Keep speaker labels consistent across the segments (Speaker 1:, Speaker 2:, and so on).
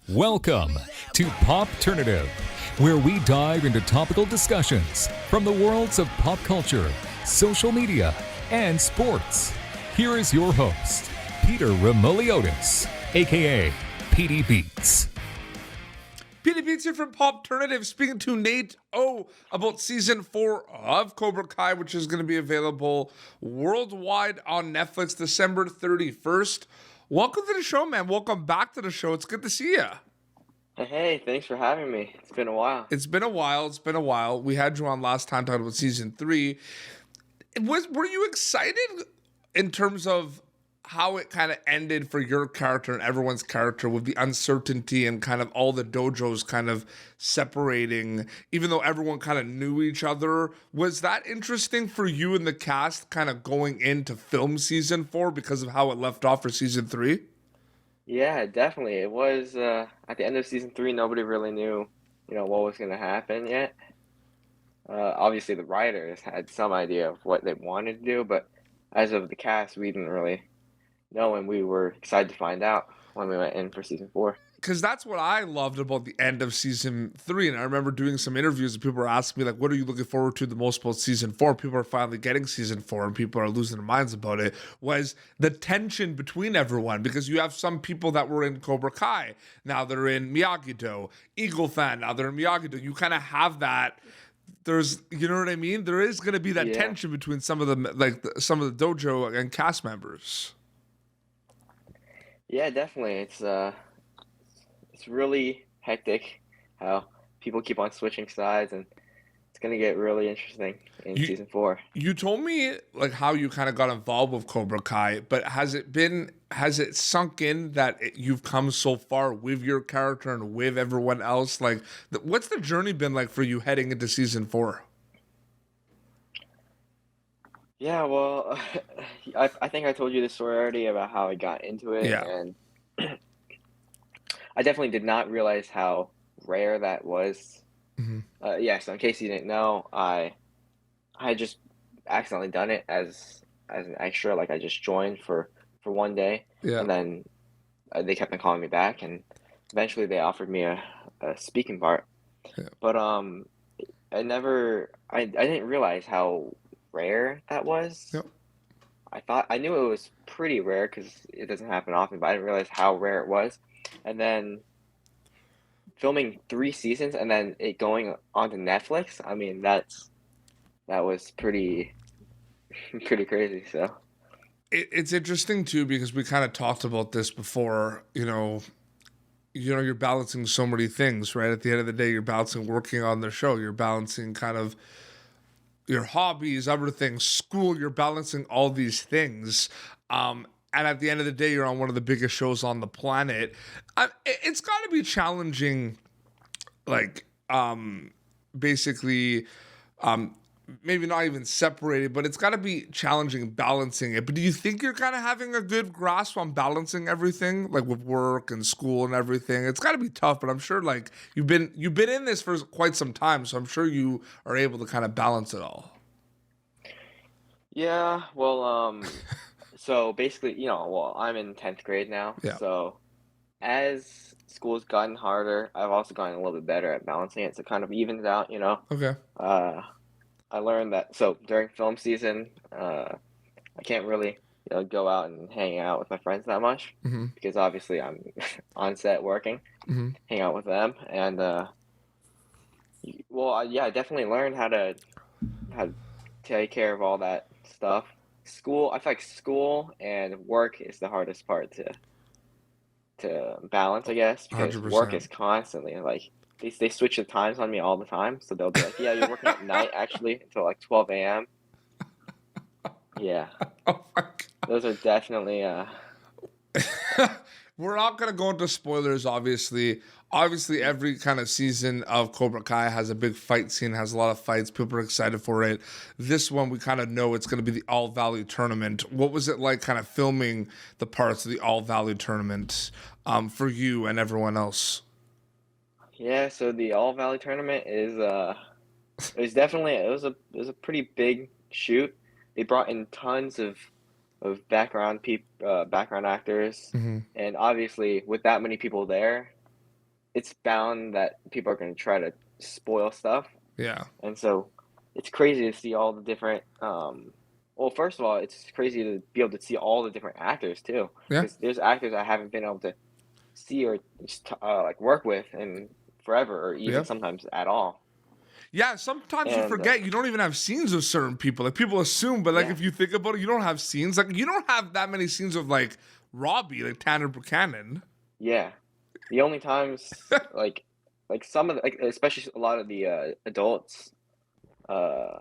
Speaker 1: Welcome to Popternative, where we dive into topical discussions from the worlds of pop culture, social media, and sports. Here is your host, Peter Remoliotis, aka PD Beats.
Speaker 2: PD Beats here from Popternative, speaking to Nate O about season 4 of Cobra Kai, which is going to be available worldwide on Netflix December 31st. Welcome to the show, man. Welcome back to the show. It's good to see you.
Speaker 3: Hey, thanks for having me. It's been a while.
Speaker 2: It's been a while. We had you on last time talking about season 3. Were you excited in terms of how it kind of ended for your character and everyone's character with the uncertainty and kind of all the dojos kind of separating, even though everyone kind of knew each other? Was that interesting for you and the cast kind of going into film season 4 because of how it left off for season 3?
Speaker 3: Yeah, definitely. It was at the end of season 3, nobody really knew, what was going to happen yet. Obviously, the writers had some idea of what they wanted to do, but as of the cast, we didn't really know, and we were excited to find out when we went in for season 4.
Speaker 2: Because that's what I loved about the end of season 3. And I remember doing some interviews and people were asking me, like, what are you looking forward to the most about season 4? People are finally getting season 4 and people are losing their minds about it. Was the tension between everyone, because you have some people that were in Cobra Kai. Now they're in Miyagi-Do, Eagle Fang. Now they're in Miyagi-Do. You kind of have that. There's, you know what I mean? There is going to be that tension between some of the, some of the dojo and cast members.
Speaker 3: Yeah, definitely. It's really hectic how people keep on switching sides, and it's gonna get really interesting in season 4.
Speaker 2: You told me like how you kind of got involved with Cobra Kai, but has it sunk in that you've come so far with your character and with everyone else? Like, what's the journey been like for you heading into season 4?
Speaker 3: Yeah, well, I think I told you this story already about how I got into it, and I definitely did not realize how rare that was.
Speaker 2: Mm-hmm.
Speaker 3: So in case you didn't know, I had just accidentally done it as an extra. Like I just joined for one day, and then they kept on calling me back, and eventually they offered me a speaking part.
Speaker 2: Yeah.
Speaker 3: But I didn't realize how rare that was.
Speaker 2: Yep.
Speaker 3: I knew it was pretty rare because it doesn't happen often, but I didn't realize how rare it was. And then filming 3 seasons and then it going onto Netflix, I mean that was pretty crazy. So
Speaker 2: It's interesting too because we kind of talked about this before. You're balancing so many things, right? At the end of the day, you're balancing working on the show. You're balancing kind of your hobbies, other things, school. You're balancing all these things. And at the end of the day, you're on one of the biggest shows on the planet. It's got to be challenging, like, basically, maybe not even separated, but it's got to be challenging balancing it. But do you think you're kind of having a good grasp on balancing everything, like with work and school and everything? It's got to be tough, but I'm sure like you've been in this for quite some time, so I'm sure you are able to kind of balance it all.
Speaker 3: yeah, well, so basically, I'm in 10th grade now.
Speaker 2: Yeah.
Speaker 3: So as school's gotten harder, I've also gotten a little bit better at balancing it. So it kind of evens out,
Speaker 2: Okay.
Speaker 3: I learned that during film season, I can't really go out and hang out with my friends that much because obviously I'm on set working, hang out with them, and I definitely learned how to take care of all that stuff. I feel like school and work is the hardest part to balance, I guess, because
Speaker 2: 100%.
Speaker 3: work is constantly like they switch the times on me all the time. So they'll be like, yeah, you're working at night actually until like 12 a.m. Yeah.
Speaker 2: Oh my God.
Speaker 3: Those are definitely
Speaker 2: We're not going to go into spoilers, obviously. Obviously, every kind of season of Cobra Kai has a big fight scene, has a lot of fights. People are excited for it. This one, we kind of know it's going to be the All Valley Tournament. What was it like kind of filming the parts of the All Valley Tournament for you and everyone else?
Speaker 3: Yeah, so the All Valley Tournament is it was a pretty big shoot. They brought in tons of background actors, and obviously with that many people there, it's bound that people are going to try to spoil stuff.
Speaker 2: Yeah.
Speaker 3: And so it's crazy to see all the different well, first of all, it's crazy to be able to see all the different actors too,
Speaker 2: Yeah.
Speaker 3: because there's actors I haven't been able to see or just like work with in forever, or even
Speaker 2: Yeah.
Speaker 3: sometimes at all.
Speaker 2: Yeah, sometimes you
Speaker 3: And
Speaker 2: forget you don't even have scenes of certain people. Like people assume, but like
Speaker 3: Yeah.
Speaker 2: if you think about it, you don't have scenes. Like you don't have that many scenes of like Robby, like Tanner Buchanan.
Speaker 3: yeah, the only times like some of the, like especially a lot of the adults, uh,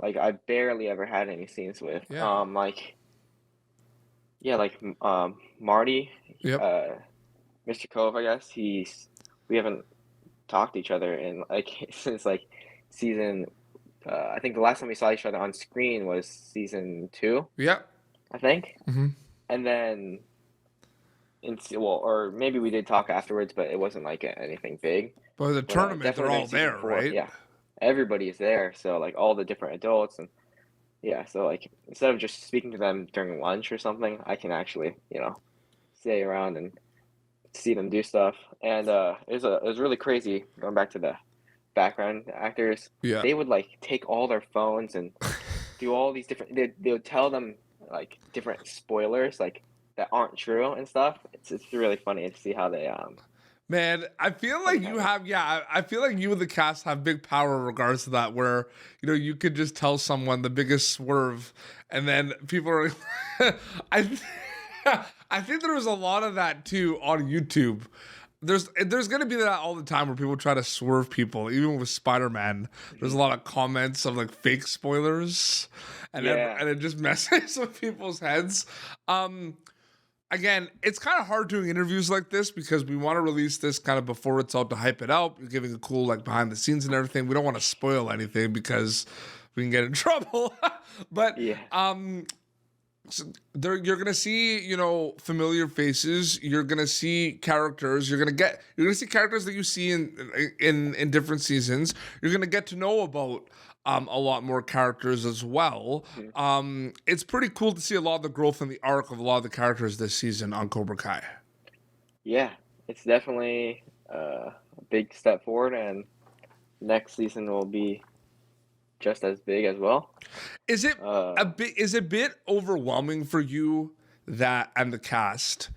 Speaker 3: like I barely ever had any scenes with.
Speaker 2: Yeah.
Speaker 3: Like yeah, like Marty,
Speaker 2: Yep.
Speaker 3: Mr. Cove, I guess we haven't talked to each other in like since like season. I think the last time we saw each other on screen was season 2,
Speaker 2: Yep.
Speaker 3: I think,
Speaker 2: Mm-hmm.
Speaker 3: and then well, or maybe we did talk afterwards, but it wasn't like anything big.
Speaker 2: But the
Speaker 3: But
Speaker 2: tournament, they're
Speaker 3: definitely
Speaker 2: all
Speaker 3: during season
Speaker 2: there,
Speaker 3: 4,
Speaker 2: right?
Speaker 3: yeah, everybody's there. So like all the different adults, and yeah, so like instead of just speaking to them during lunch or something, I can actually stay around and see them do stuff. And it was really crazy going back to the background actors.
Speaker 2: Yeah.
Speaker 3: They would like take all their phones and do all these different. They would tell them like different spoilers like that aren't true and stuff. It's really funny to see how they
Speaker 2: Man, I feel like you have, I feel like you and the cast have big power in regards to that, where, you could just tell someone the biggest swerve, and then people are, I think there was a lot of that too on YouTube. There's going to be that all the time where people try to swerve people, even with Spider-Man. There's a lot of comments of like fake spoilers, and and it just messes with people's heads. Again, it's kind of hard doing interviews like this because we want to release this kind of before it's out to hype it out. We're giving a cool like behind the scenes and everything. We don't want to spoil anything because we can get in trouble. But so you're gonna see, familiar faces. You're gonna see characters. You're gonna see characters that you see in different seasons. You're gonna get to know about a lot more characters as well. It's pretty cool to see a lot of the growth and the arc of a lot of the characters this season on Cobra Kai.
Speaker 3: Yeah, it's definitely a big step forward, and next season will be just as big as well.
Speaker 2: Is it a bit overwhelming for you and the cast?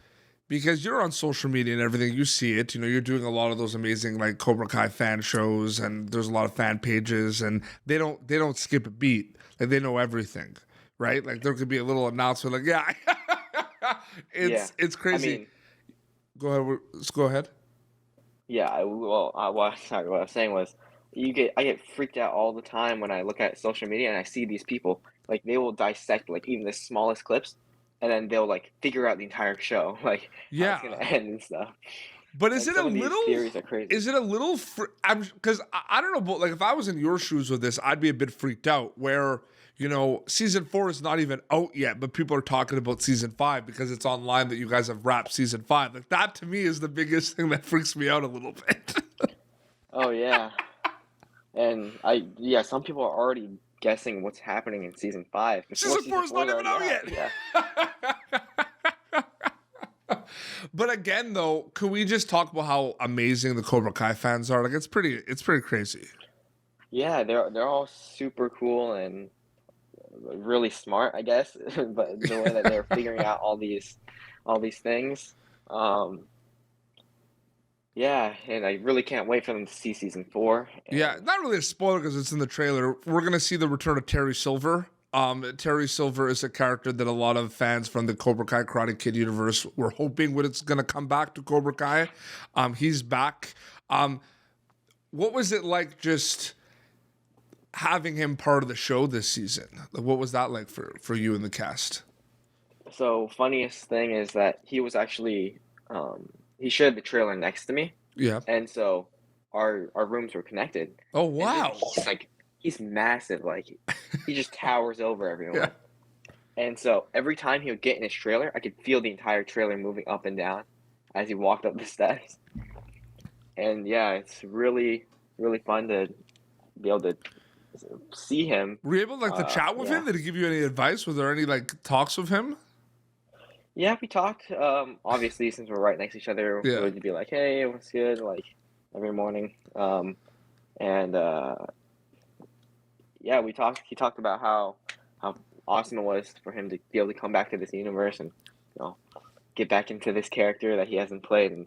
Speaker 2: Because you're on social media and everything, you see it. You're doing a lot of those amazing like Cobra Kai fan shows, and there's a lot of fan pages, and they don't skip a beat. Like they know everything, right? Like there could be a little announcement, like it's crazy.
Speaker 3: I mean,
Speaker 2: go ahead.
Speaker 3: Yeah, what I was saying was, I get freaked out all the time when I look at social media and I see these people like they will dissect like even the smallest clips, and then they'll like figure out the entire show, like how it's gonna end and stuff.
Speaker 2: But is
Speaker 3: And
Speaker 2: it a
Speaker 3: some of these
Speaker 2: little?
Speaker 3: theories are crazy.
Speaker 2: Is it a little? Because I don't know, but like if I was in your shoes with this, I'd be a bit freaked out. Where season 4 is not even out yet, but people are talking about season 5 because it's online that you guys have wrapped season 5. Like that to me is the biggest thing that freaks me out a little bit.
Speaker 3: Oh yeah, and some people are already guessing what's happening in season 5.
Speaker 2: Season 4 is not even out yet.
Speaker 3: Yeah.
Speaker 2: But again, though, could we just talk about how amazing the Cobra Kai fans are? Like it's pretty crazy.
Speaker 3: Yeah, they're all super cool and really smart, I guess. But the way that they're figuring out all these things, yeah, and I really can't wait for them to see season 4.
Speaker 2: Yeah, not really a spoiler because it's in the trailer. We're gonna see the return of Terry Silver. Terry Silver is a character that a lot of fans from the Cobra Kai Karate Kid universe were hoping it's going to come back to Cobra Kai. He's back. What was it like just having him part of the show this season? Like, what was that like for you and the cast?
Speaker 3: So funniest thing is that he was actually he shared the trailer next to me.
Speaker 2: Yeah.
Speaker 3: And so our rooms were connected.
Speaker 2: Oh wow.
Speaker 3: He's massive, like he just towers over everyone.
Speaker 2: Yeah.
Speaker 3: And so every time he would get in his trailer, I could feel the entire trailer moving up and down as he walked up the steps. And yeah, it's really, really fun to be able to see him.
Speaker 2: Were you able to chat with him? Did he give you any advice? Was there any like talks with him?
Speaker 3: Yeah, we talked. Obviously, since we're right next to each other, we
Speaker 2: Yeah.
Speaker 3: would be like, "Hey, what's good?" Like every morning. And yeah, we talked. He talked about how awesome it was for him to be able to come back to this universe and get back into this character that he hasn't played in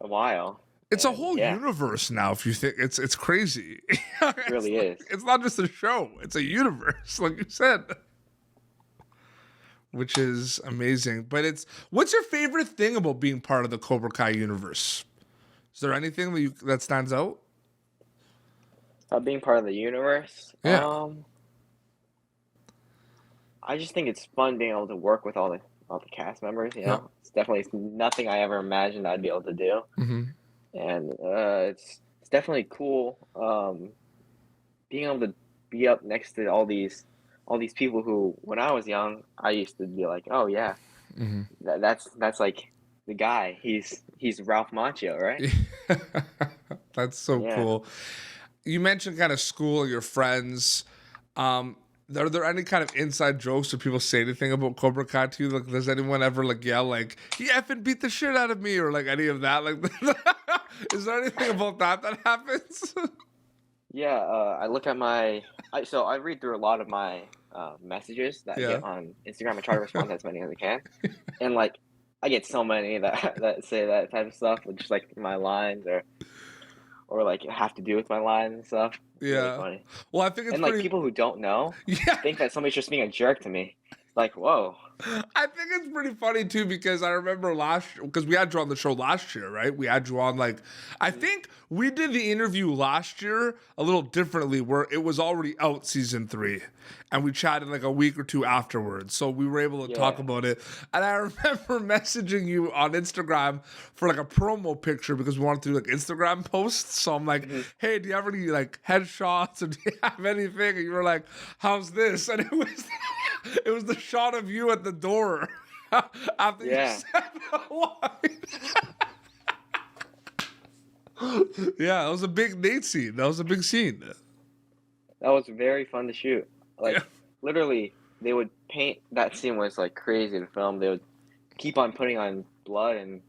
Speaker 3: a while.
Speaker 2: It's a
Speaker 3: And
Speaker 2: whole
Speaker 3: yeah,
Speaker 2: universe now. If you think it's crazy.
Speaker 3: it
Speaker 2: it's,
Speaker 3: really is.
Speaker 2: it's not just a show; it's a universe, like you said, which is amazing. But what's your favorite thing about being part of the Cobra Kai universe? Is there anything that stands out?
Speaker 3: Being part of the universe.
Speaker 2: Yeah.
Speaker 3: I just think it's fun being able to work with all the cast members.
Speaker 2: Yeah.
Speaker 3: It's definitely nothing I ever imagined I'd be able to do,
Speaker 2: Mm-hmm.
Speaker 3: and it's definitely cool. Being able to be up next to all these people who, when I was young, I used to be like, oh yeah,
Speaker 2: Mm-hmm.
Speaker 3: that's like the guy. He's Ralph Macchio, right?
Speaker 2: That's so
Speaker 3: Yeah.
Speaker 2: cool. You mentioned kind of school, your friends. Are there any kind of inside jokes or people say anything about Cobra Kai to you? Like, does anyone ever like yell like he effing beat the shit out of me or like any of that? Like, is there anything about that happens?
Speaker 3: Yeah, I look at so I read through a lot of my messages that I
Speaker 2: Yeah.
Speaker 3: get on Instagram. I try to respond to as many as I can, and like I get so many that that say that type of stuff, just like my lines or like have to do with my lines and stuff. It's really
Speaker 2: Yeah.
Speaker 3: funny.
Speaker 2: Well, I think it's
Speaker 3: And like
Speaker 2: pretty.
Speaker 3: people who don't know
Speaker 2: Yeah.
Speaker 3: think that somebody's just being a jerk to me. Like, whoa.
Speaker 2: I think it's pretty funny too because I remember because we had you on the show last year, right? We had you on I think we did the interview last year a little differently where it was already out season 3 and we chatted like a week or two afterwards. So we were able to talk
Speaker 3: Yeah.
Speaker 2: about it. And I remember messaging you on Instagram for like a promo picture because we wanted to do like Instagram posts. So I'm like, hey, do you have any like headshots or do you have anything? And you were like, how's this? And it was the shot of you at the door after
Speaker 3: Yeah.
Speaker 2: you said the line. Yeah, that was a big Nate scene. That was a big scene.
Speaker 3: That was very fun to shoot. Like
Speaker 2: Yeah.
Speaker 3: literally, they would paint that scene was like crazy to film. They would keep on putting on blood, and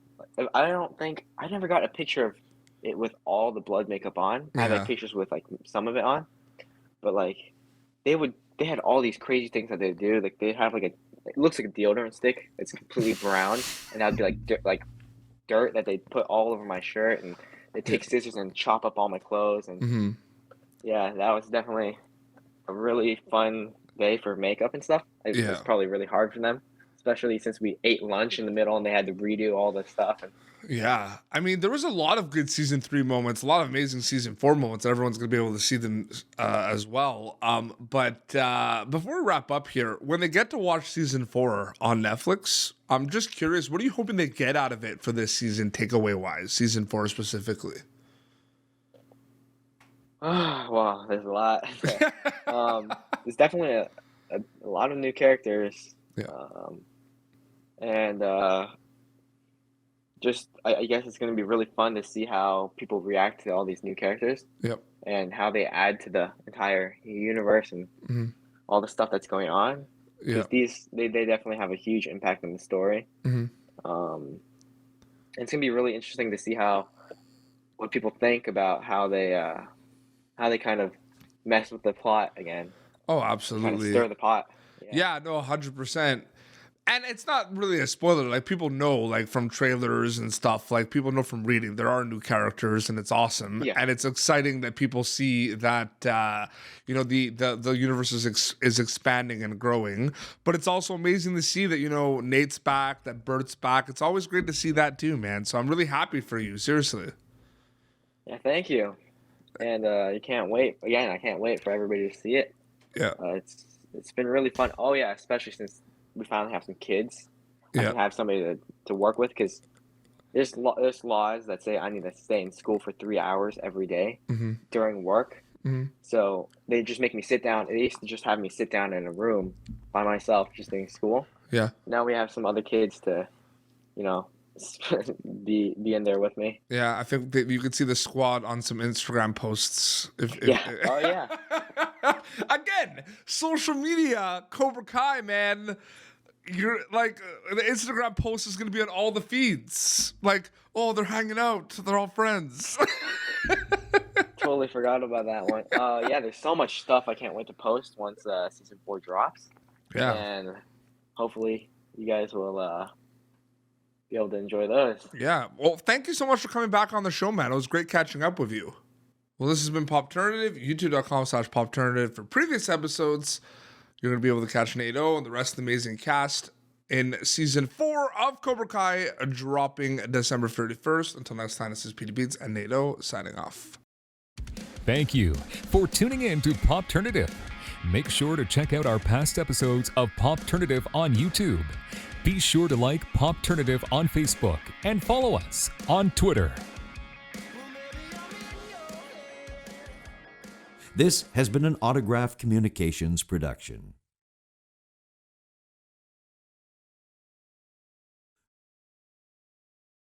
Speaker 3: I never got a picture of it with all the blood makeup on. I had
Speaker 2: Yeah.
Speaker 3: like pictures with like some of it on, but like they had all these crazy things that they do. Like they have like it looks like a deodorant stick. It's completely brown, and that'd be like dirt that they put all over my shirt, and they take scissors and chop up all my clothes. And
Speaker 2: Mm-hmm.
Speaker 3: yeah, that was definitely a really fun day for makeup and stuff. It
Speaker 2: Yeah.
Speaker 3: was probably really hard for them, especially since we ate lunch in the middle and they had to redo all this stuff. And
Speaker 2: Yeah. I mean, there was a lot of good season 3 moments, a lot of amazing season 4 moments. Everyone's going to be able to see them as well. But before we wrap up here, when they get to watch season 4 on Netflix, I'm just curious, what are you hoping they get out of it for this season, takeaway wise, season 4 specifically?
Speaker 3: wow, there's a lot. There's definitely a lot of new characters.
Speaker 2: Yeah.
Speaker 3: And just I guess it's going to be really fun to see how people react to all these new characters.
Speaker 2: Yep.
Speaker 3: And how they add to the entire universe and
Speaker 2: Mhm.
Speaker 3: all the stuff that's going on.
Speaker 2: Yeah.
Speaker 3: Because they definitely have a huge impact on the story.
Speaker 2: Mhm.
Speaker 3: It's gonna be really interesting to see what people think about how they kind of mess with the plot again,
Speaker 2: Oh,
Speaker 3: kind of
Speaker 2: absolutely.
Speaker 3: stir the pot.
Speaker 2: Yeah, no, 100%. And it's not really a spoiler. Like, people know, like, from trailers and stuff. Like, people know from reading. There are new characters, and it's awesome.
Speaker 3: Yeah.
Speaker 2: And it's exciting that people see that, the universe is expanding and growing. But it's also amazing to see that, Nate's back, that Bert's back. It's always great to see that, too, man. So I'm really happy for you, seriously.
Speaker 3: Yeah, thank you. And you can't wait. Again, I can't wait for everybody to see it.
Speaker 2: Yeah.
Speaker 3: It's been really fun. Oh yeah, especially since we finally have some kids. I
Speaker 2: Yeah.
Speaker 3: can have somebody to work with because there's laws that say I need to stay in school for 3 hours every day
Speaker 2: Mm-hmm.
Speaker 3: during work.
Speaker 2: Mm-hmm.
Speaker 3: So they just make me sit down. They used to just have me sit down in a room by myself, just doing school.
Speaker 2: Yeah.
Speaker 3: Now we have some other kids to, be in there with me.
Speaker 2: Yeah, I think that you could see the squad on some Instagram posts.
Speaker 3: Yeah. Oh yeah.
Speaker 2: Again, social media, Cobra Kai, man. you're like the Instagram post is gonna be on all the feeds. Like, oh, they're hanging out, they're all friends.
Speaker 3: Totally forgot about that one. Yeah, there's so much stuff I can't wait to post once season 4 drops.
Speaker 2: Yeah.
Speaker 3: And hopefully you guys will be able to enjoy those.
Speaker 2: Yeah. Well, thank you so much for coming back on the show, man. It was great catching up with you. Well, this has been Popternative, youtube.com/Popternative. For previous episodes, you're going to be able to catch Nato and the rest of the amazing cast in season 4 of Cobra Kai, dropping December 31st. Until next time, this is Petey Beats and Nato signing off.
Speaker 1: Thank you for tuning in to Popternative. Make sure to check out our past episodes of Popternative on YouTube. Be sure to like Popternative on Facebook and follow us on Twitter.
Speaker 4: This has been an Autograph Communications production.